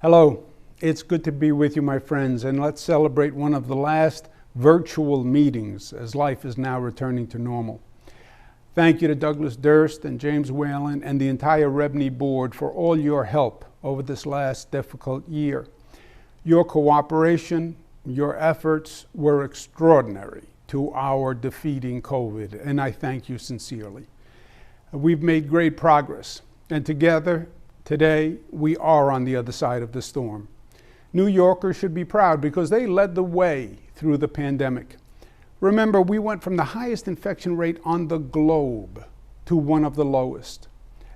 Hello, it's good to be with you, my friends, and let's celebrate one of the last virtual meetings as life is now returning to normal. Thank you to Douglas Durst and James Whalen and the entire Rebney board for all your help over this last difficult year. Your cooperation, your efforts were extraordinary to our defeating COVID, and I thank you sincerely. We've made great progress, and together, today, we are on the other side of the storm. New Yorkers should be proud because they led the way through the pandemic. Remember, we went from the highest infection rate on the globe to one of the lowest.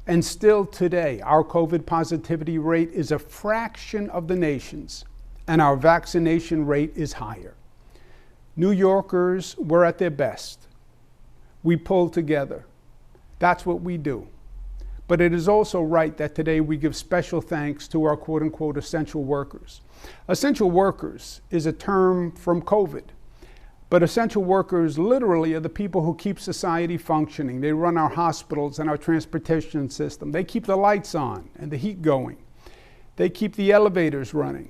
And still today, our COVID positivity rate is a fraction of the nation's, and our vaccination rate is higher. New Yorkers were at their best. We pulled together. That's what we do. But it is also right that today we give special thanks to our quote-unquote essential workers. Essential workers is a term from COVID, but essential workers literally are the people who keep society functioning. They run our hospitals and our transportation system. They keep the lights on and the heat going. They keep the elevators running.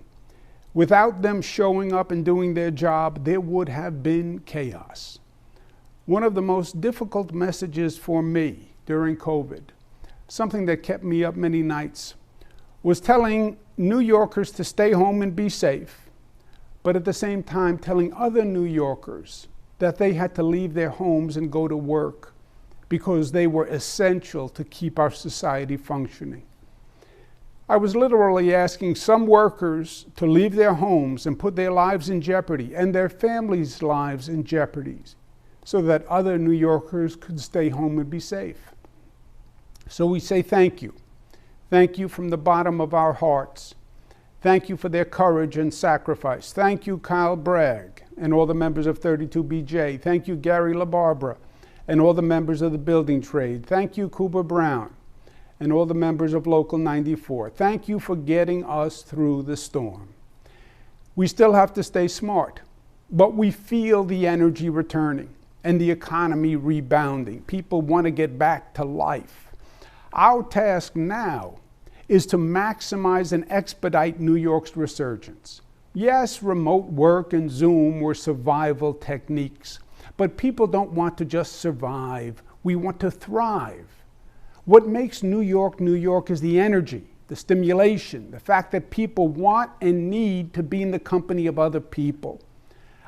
Without them showing up and doing their job, there would have been chaos. One of the most difficult messages for me during COVID, something that kept me up many nights, was telling New Yorkers to stay home and be safe, but at the same time telling other New Yorkers that they had to leave their homes and go to work because they were essential to keep our society functioning. I was literally asking some workers to leave their homes and put their lives in jeopardy and their families' lives in jeopardy so that other New Yorkers could stay home and be safe. So we say thank you. Thank you from the bottom of our hearts. Thank you for their courage and sacrifice. Thank you, Kyle Bragg and all the members of 32BJ. Thank you, Gary LaBarbera and all the members of the building trade. Thank you, Cooper Brown and all the members of Local 94. Thank you for getting us through the storm. We still have to stay smart, but we feel the energy returning and the economy rebounding. People want to get back to life. Our task now is to maximize and expedite New York's resurgence. Yes, remote work and Zoom were survival techniques, but people don't want to just survive. We want to thrive. What makes New York is the energy, the stimulation, the fact that people want and need to be in the company of other people.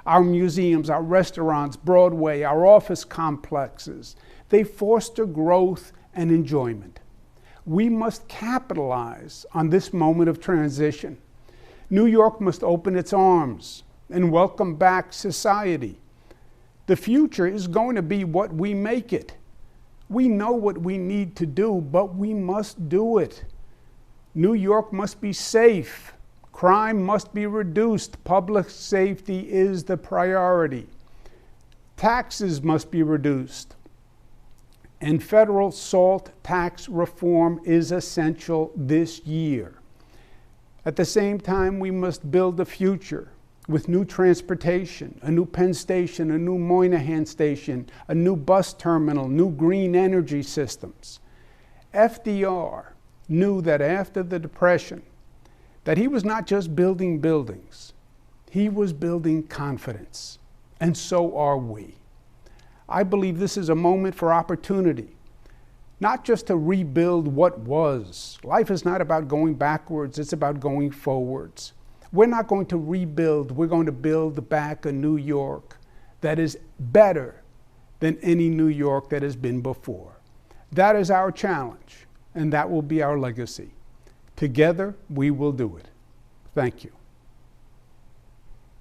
Our museums, our restaurants, Broadway, our office complexes, they foster growth and enjoyment. We must capitalize on this moment of transition. New York must open its arms and welcome back society. The future is going to be what we make it. We know what we need to do, but we must do it. New York must be safe. Crime must be reduced. Public safety is the priority. Taxes must be reduced. And federal SALT tax reform is essential this year. At the same time, we must build a future with new transportation, a new Penn Station, a new Moynihan Station, a new bus terminal, new green energy systems. FDR knew that after the Depression, that he was not just building buildings, he was building confidence, and so are we. I believe this is a moment for opportunity, not just to rebuild what was. Life is not about going backwards, it's about going forwards. We're not going to rebuild, we're going to build back a New York that is better than any New York that has been before. That is our challenge, and that will be our legacy. Together, we will do it. Thank you.